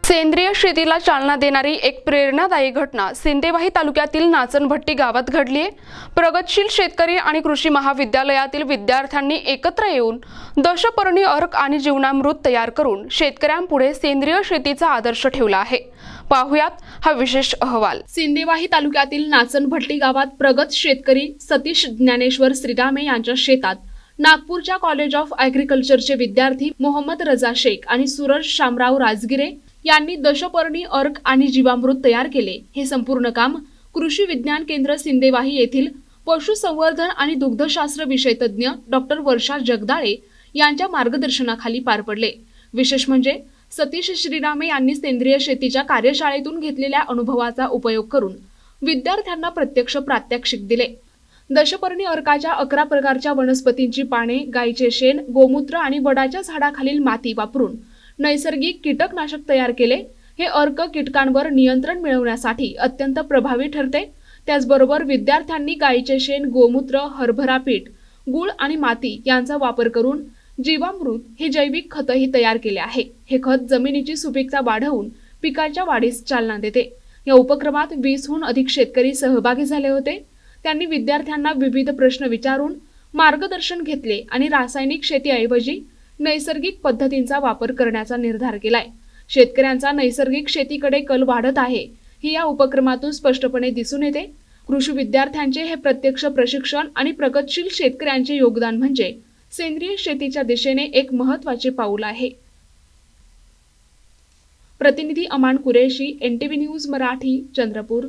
सेंद्रिय शेतीला चालना देणारी एक प्रेरणादायी घटना सिंदेवाही तालुक्यातील नाचनभट्टी गावात घडली आहे। प्रगतशील शेतकरी आणि कृषी महाविद्यालयातील विद्यार्थ्यांनी एकत्र येऊन दशपर्णी अर्क आणि जीवनामृत तयार करून शेतकऱ्यांपुढे सेंद्रिय शेतीचा आदर्श ठेवला आहे। पाहुयात हा विशेष अहवाल। सिंदेवाही तालुक्यातील नाचनभट्टी गावात प्रगत शेतकरी सतीश ज्ञानेश्वर श्रीरामे यांच्या शेतात नागपूरच्या कॉलेज ऑफ ॲग्रिकल्चरचे विद्यार्थी मोहम्मद रजा शेख आणि सूरज शामराव राजगिरे यांनी दशपर्णी अर्क आणि जीवामृत तयार केले। हे संपूर्ण काम कृषी विज्ञान केंद्र सिंदेवाही येथील पशुसंवर्धन आणि दुग्धशास्त्र विषय तज्ञ डॉक्टर वर्षा जगदाळे यांच्या मार्गदर्शनाखाली पार पडले। विशेष म्हणजे सतीश श्रीरामे यांनी सेंद्रिय शेतीच्या कार्यशाळेतून घेतलेल्या अनुभवाचा उपयोग करून विद्यार्थ्यांना प्रत्यक्ष प्रात्यक्षिक दिले। दशपर्णी अर्काच्या 11 प्रकारच्या वनस्पतींची पाने, गायीचे शेण, गोमूत्र आणि वडाच्या झाडाखालील माती वापरून नैसर्गिक कीटकनाशक तयार केले। हे अर्क कीटकांवर नियंत्रण मिळवण्यासाठी अत्यंत प्रभावी ठरते। त्याचबरोबर विद्यार्थ्यांनी गायीचे शेण, गोमूत्र, हरभरा पीठ, गूळ आणि माती यांचा वापर करून जीवामृत हे जैविक खतही तयार केले आहे। हे खत जमिनीची सुपीकता वाढवून पिकाच्या वाढीस चालना देते। या उपक्रमात 20हून अधिक शेतकरी सहभागी झाले होते। त्यांनी विद्यार्थ्यांना विविध प्रश्न विचारून मार्गदर्शन घेतले आणि रासायनिक शेतीऐवजी नैसर्गिक पद्धतींचा वापर करण्याचा निर्धार केलाय। शेतकऱ्यांचा नैसर्गिक शेतीकडे कल वाढत आहे ही या उपक्रमातून स्पष्टपणे दिसून येते। कृषी विद्यार्थ्यांचे हे प्रत्यक्ष प्रशिक्षण आणि प्रगतशील शेतकऱ्यांचे योगदान म्हणजे सेंद्रिय शेतीच्या दिशेने एक महत्त्वाचे पाऊल आहे। प्रतिनिधी अमान कुरेशी, NTV न्यूज मराठी, चंद्रपूर।